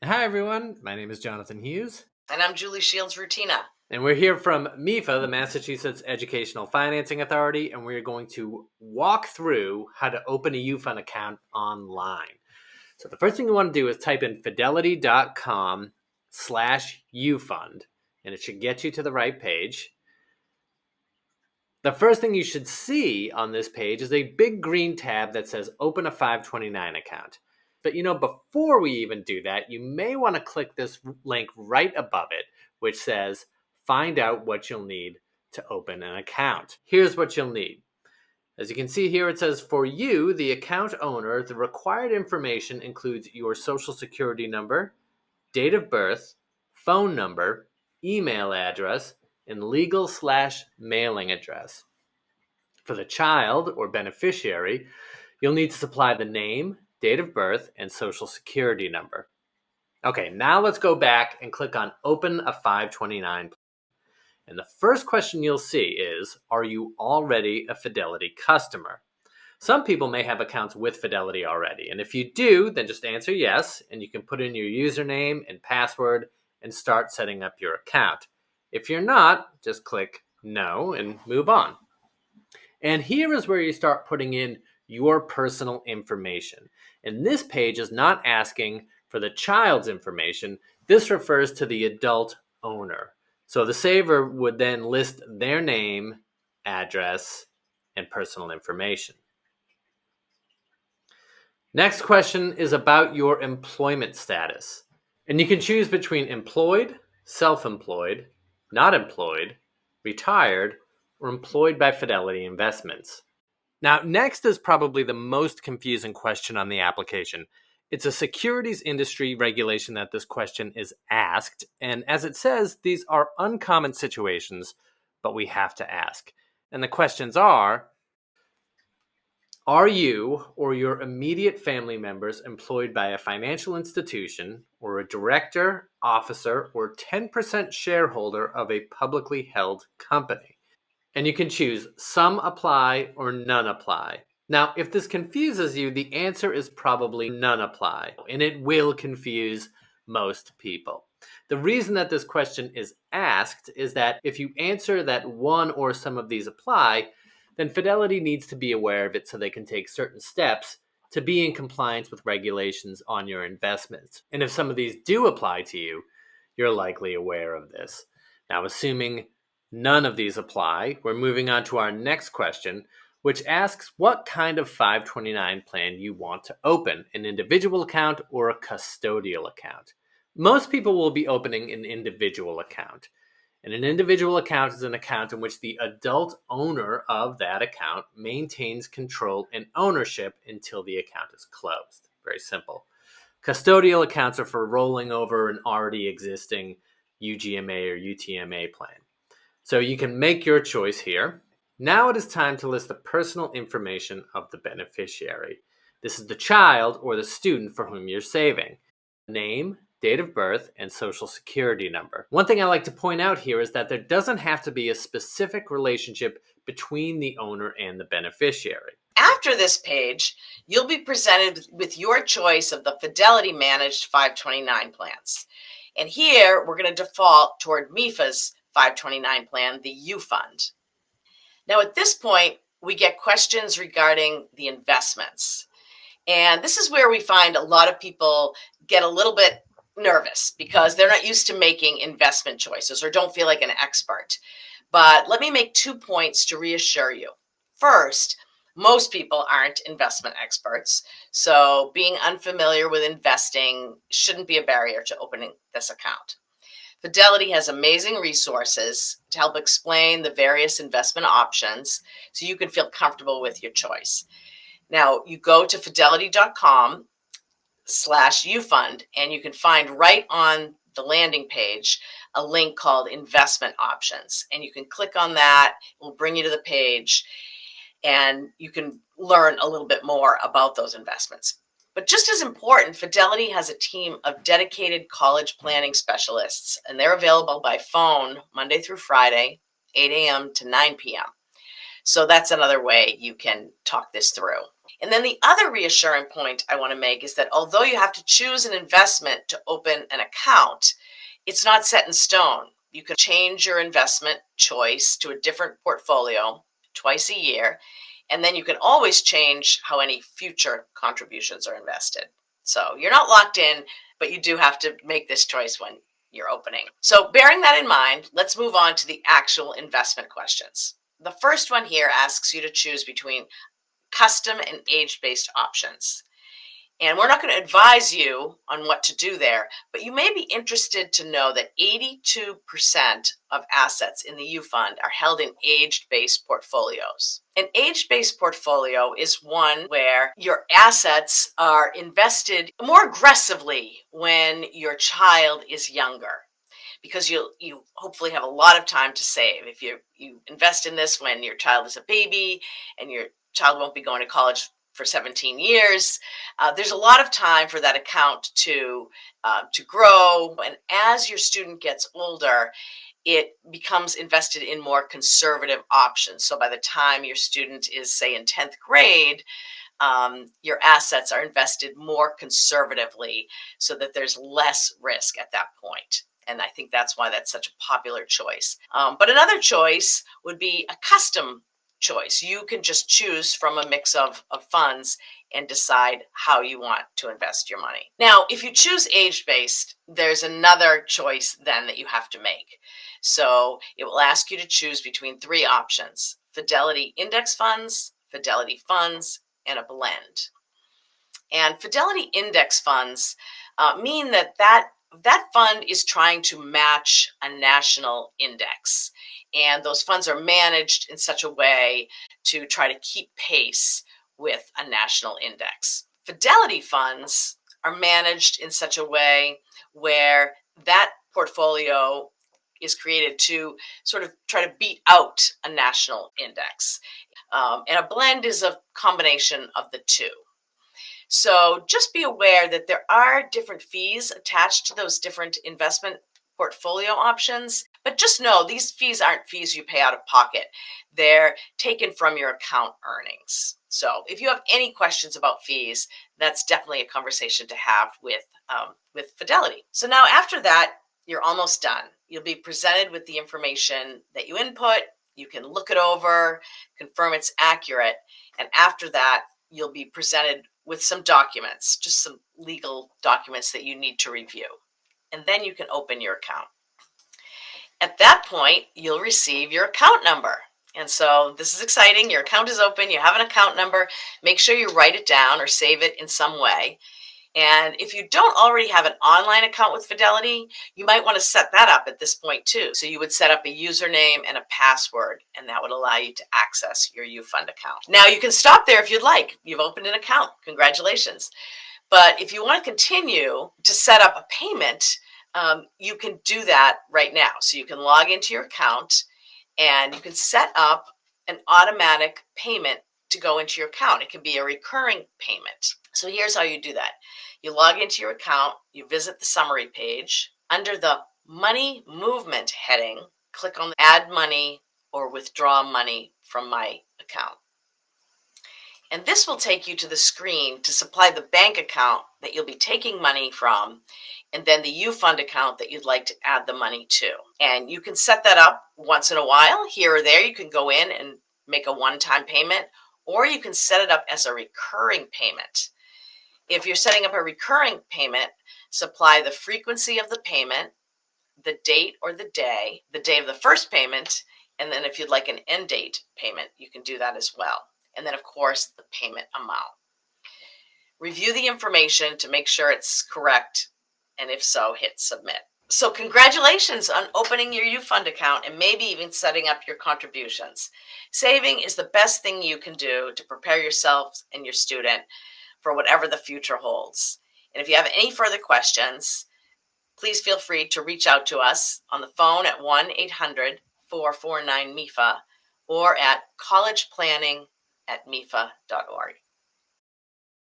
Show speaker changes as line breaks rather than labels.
Hi, everyone. My name is Jonathan Hughes,
And I'm Julie Shields-Rutina.
and we're here from MEFA, the Massachusetts Educational Financing Authority, and we're going to walk through how to open a U.Fund account online. So the first thing you want to do is type in fidelity.com/U-Fund, and it should get you to the right page. The first thing you should see on this page is a big green tab that says Open a 529 account. But before we even do that, you may want to click this link right above it, which says Find out what you'll need to open an account. Here's what you'll need. As you can see here, it says for you, the account owner, the required information includes your social security number, date of birth, phone number, email address, and legal/mailing address. For the child or beneficiary, you'll need to supply the name, date of birth, and social security number. Okay, now let's go back and click on Open a 529. And the first question you'll see is, are you already a Fidelity customer? Some people may have accounts with Fidelity already. And if you do, then just answer yes, and you can put in your username and password and start setting up your account. If you're not, just click no and move on. And here is where you start putting in your personal information. And this page is not asking for the child's information. This refers to the adult owner. So the saver would then list their name, address, and personal information. Next question is about your employment status. And you can choose between employed, self-employed, not employed, retired, or employed by Fidelity Investments. Now, next is probably the most confusing question on the application. It's a securities industry regulation that this question is asked, and as it says, these are uncommon situations, but we have to ask. And the questions are you or your immediate family members employed by a financial institution or a director, officer, or 10% shareholder of a publicly held company? And you can choose some apply or none apply. Now, if this confuses you, the answer is probably none apply, and it will confuse most people. The reason that this question is asked is that if you answer that one or some of these apply, then Fidelity needs to be aware of it so they can take certain steps to be in compliance with regulations on your investments. And if some of these do apply to you, you're likely aware of this. Now, assuming none of these apply, we're moving on to our next question, which asks what kind of 529 plan you want to open, an individual account or a custodial account. Most people will be opening an individual account. And an individual account is an account in which the adult owner of that account maintains control and ownership until the account is closed. Very simple. Custodial accounts are for rolling over an already existing UGMA or UTMA plan. So you can make your choice here. Now it is time to list the personal information of the beneficiary. This is the child or the student for whom you're saving. Name, date of birth, and social security number. One thing I like to point out here is that there doesn't have to be a specific relationship between the owner and the beneficiary.
After this page, you'll be presented with your choice of the Fidelity managed 529 plans. And here we're going to default toward MEFA's 529 plan, the U.Fund. Now at this point, we get questions regarding the investments. And this is where we find a lot of people get a little bit nervous because they're not used to making investment choices or don't feel like an expert. But let me make 2 points to reassure you. First, most people aren't investment experts, so being unfamiliar with investing shouldn't be a barrier to opening this account. Fidelity has amazing resources to help explain the various investment options so you can feel comfortable with your choice. Now, you go to fidelity.com/U-Fund, and you can find right on the landing page a link called Investment Options. And you can click on that. It will bring you to the page, and you can learn a little bit more about those investments. But just as important, Fidelity has a team of dedicated college planning specialists, and they're available by phone Monday through Friday, 8 a.m. to 9 p.m. So that's another way you can talk this through. And then the other reassuring point I want to make is that although you have to choose an investment to open an account, it's not set in stone. You can change your investment choice to a different portfolio twice a year, and then you can always change how any future contributions are invested. So you're not locked in, but you do have to make this choice when you're opening. So bearing that in mind, let's move on to the actual investment questions. The first one here asks you to choose between custom and age-based options. And we're not going to advise you on what to do there, but you may be interested to know that 82% of assets in the U.Fund are held in age-based portfolios. An age-based portfolio is one where your assets are invested more aggressively when your child is younger, because you hopefully have a lot of time to save. If you invest in this when your child is a baby and your child won't be going to college for 17 years, there's a lot of time for that account to grow. And as your student gets older, it becomes invested in more conservative options. So by the time your student is, say, in 10th grade, your assets are invested more conservatively so that there's less risk at that point. And I think that's why that's such a popular choice. But another choice would be a custom choice. You can just choose from a mix of funds and decide how you want to invest your money. Now, if you choose age-based, there's another choice then that you have to make. So it will ask you to choose between three options: Fidelity index funds, Fidelity funds, and a blend. And Fidelity index funds mean that fund is trying to match a national index. And those funds are managed in such a way to try to keep pace with a national index. Fidelity funds are managed in such a way where that portfolio is created to sort of try to beat out a national index. And a blend is a combination of the two. So just be aware that there are different fees attached to those different investment portfolio options, but just know these fees aren't fees you pay out of pocket. They're taken from your account earnings. So if you have any questions about fees, that's definitely a conversation to have with Fidelity. So now after that, you're almost done. You'll be presented with the information that you input. You can look it over, confirm it's accurate, and after that, you'll be presented with some documents, just some legal documents that you need to review. And then you can open your account. At that point, you'll receive your account number. And so this is exciting. Your account is open. You have an account number. Make sure you write it down or save it in some way. And if you don't already have an online account with Fidelity, you might want to set that up at this point too. So you would set up a username and a password, and that would allow you to access your U.Fund account. Now you can stop there if you'd like. You've opened an account. Congratulations. But if you want to continue to set up a payment, you can do that right now. So you can log into your account and you can set up an automatic payment to go into your account. It can be a recurring payment. So here's how you do that. You log into your account, you visit the summary page. Under the money movement heading, click on add money or withdraw money from my account. And this will take you to the screen to supply the bank account that you'll be taking money from, and then the U.Fund account that you'd like to add the money to. And you can set that up once in a while. Here or there, you can go in and make a one-time payment, or you can set it up as a recurring payment. If you're setting up a recurring payment, supply the frequency of the payment, the date or the day of the first payment, and then if you'd like an end date payment, you can do that as well. And then, of course, the payment amount. Review the information to make sure it's correct, and if so, hit submit. So congratulations on opening your U.Fund account and maybe even setting up your contributions. Saving is the best thing you can do to prepare yourself and your student for whatever the future holds. And if you have any further questions, please feel free to reach out to us on the phone at 1-800-449-MEFA or at collegeplanning@mefa.org.